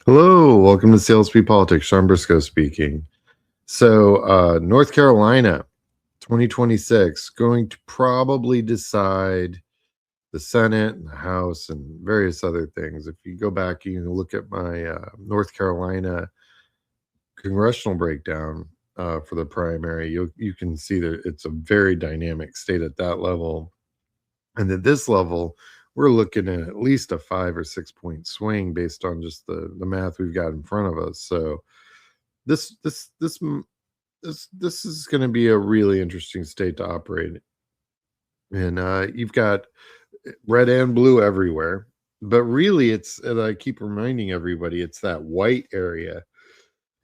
Hello, welcome to CLSP Politics. Sean Briscoe speaking. So, North Carolina, 2026, going to probably decide the Senate and the House and various other things. If you go back, you can look at my North Carolina congressional breakdown for the primary. You can see that it's a very dynamic state at that level, and at this level, we're looking at least a 5 or 6 point swing based on just the math we've got in front of us. So this this this this is going to be a really interesting state to operate in. And you've got red and blue everywhere, but really, it's, and I keep reminding everybody, it's that white area.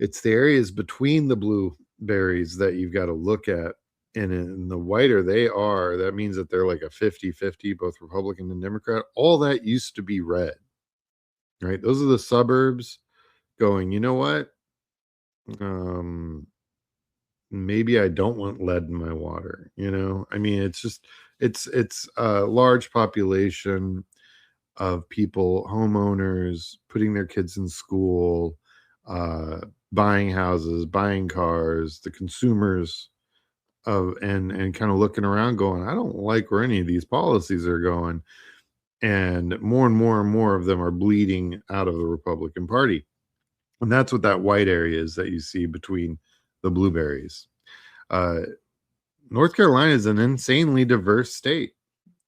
It's the areas between the blueberries that you've got to look at. And the whiter they are, that means that they're like a 50-50, both Republican and Democrat. All that used to be red, right? Those are the suburbs going, you know what? Maybe I don't want lead in my water. I mean, it's a large population of people, homeowners, putting their kids in school, buying houses, buying cars, the consumers of, and kind of looking around going, I don't like where any of these policies are going. And more and more of them are bleeding out of the Republican Party. And that's what that white area is that you see between the blueberries. North Carolina is an insanely diverse state.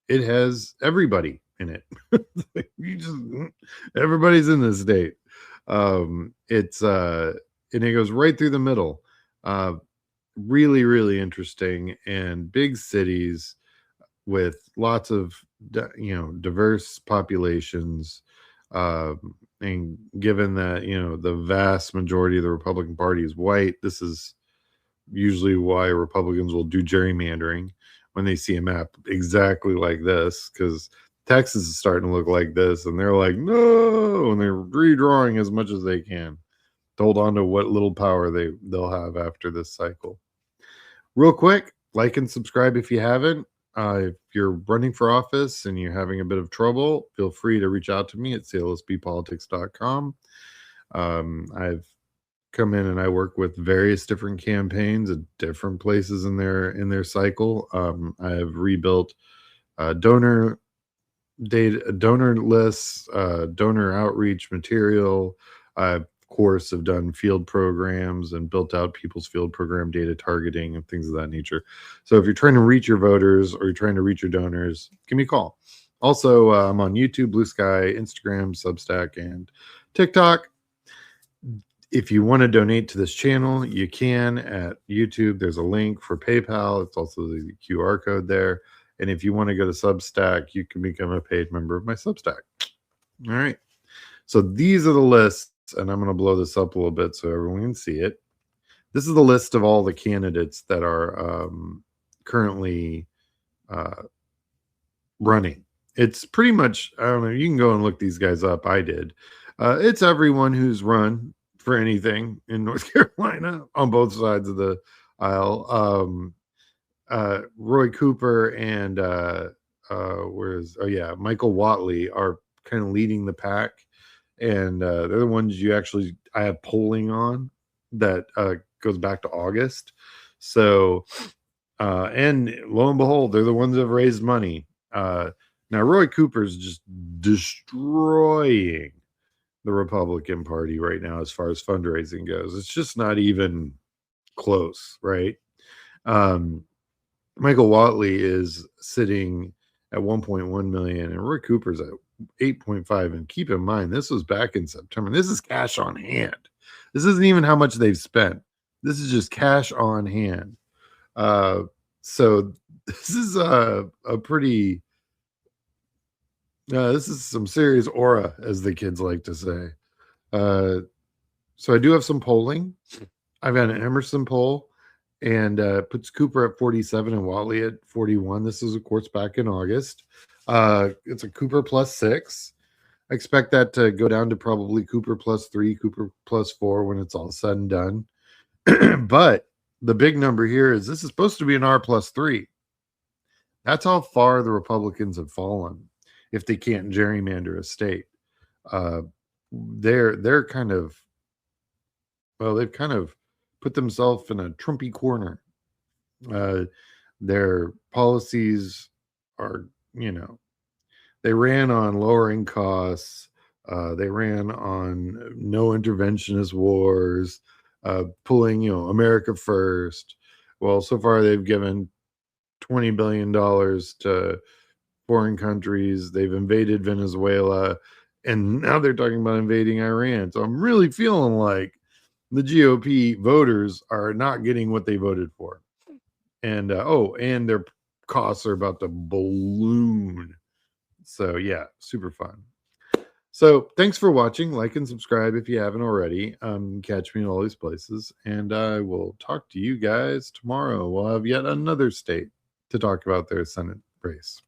It has everybody in it. Everybody's in this state. It's and it goes right through the middle. Really, really interesting, and big cities with lots of diverse populations. And given that the vast majority of the Republican Party is white, this is usually why Republicans will do gerrymandering when they see a map exactly like this, because Texas is starting to look like this, and they're like, no, and they're redrawing as much as they can to hold on to what little power they'll have after this cycle. Real quick, like and subscribe if you haven't. If you're running for office and you're having a bit of trouble, feel free to reach out to me at clsbpolitics.com. I've come in and I work with various different campaigns at different places in their cycle. I have rebuilt donor data, donor lists, donor outreach material. I, of course, have done field programs and built out people's field program data targeting and things of that nature. So if you're trying to reach your voters or you're trying to reach your donors, give me a call. Also, I'm on YouTube, Blue Sky, Instagram, Substack, and TikTok. If you want to donate to this channel, you can at YouTube. There's a link for PayPal. It's also the QR code there. And if you want to go to Substack, you can become a paid member of my Substack. All right. So these are the lists, and I'm going to blow this up a little bit so everyone can see it. This is the list of all the candidates that are currently running. It's pretty much, I don't know, you can go and look these guys up. I did. It's everyone who's run for anything in North Carolina on both sides of the aisle. Roy Cooper and Michael Whatley are kind of leading the pack, and they're the ones I have polling on that goes back to August. So and lo and behold, they're the ones that have raised money. Now Roy Cooper's just destroying the Republican Party right now as far as fundraising goes. It's just not even close, right? Michael Whatley is sitting at 1.1 million, and Roy Cooper's at 8.5. And keep in mind, this was back in September. This is cash on hand. This isn't even how much they've spent. This is just cash on hand. So this is a pretty. This is some serious aura, as the kids like to say. So I do have some polling. I've got an Emerson poll, and puts Cooper at 47 and Whatley at 41. This is, of course, back in August. It's a Cooper +6. I expect that to go down to probably Cooper +3, Cooper +4 when it's all said and done. But the big number here is this is supposed to be an R+3. That's how far the Republicans have fallen if they can't gerrymander a state. they're kind of well, they've kind of put themselves in a Trumpy corner. Uh, their policies are, you know, they ran on lowering costs. They ran on no interventionist wars, pulling, America first. Well, so far they've given $20 billion to foreign countries. They've invaded Venezuela, and now they're talking about invading Iran. So I'm really feeling like the GOP voters are not getting what they voted for. And and their costs are about to balloon. So yeah, super fun. So thanks for watching. Like and subscribe if you haven't already. Catch me in all these places, and I will talk to you guys tomorrow. We'll have yet another state to talk about their Senate race.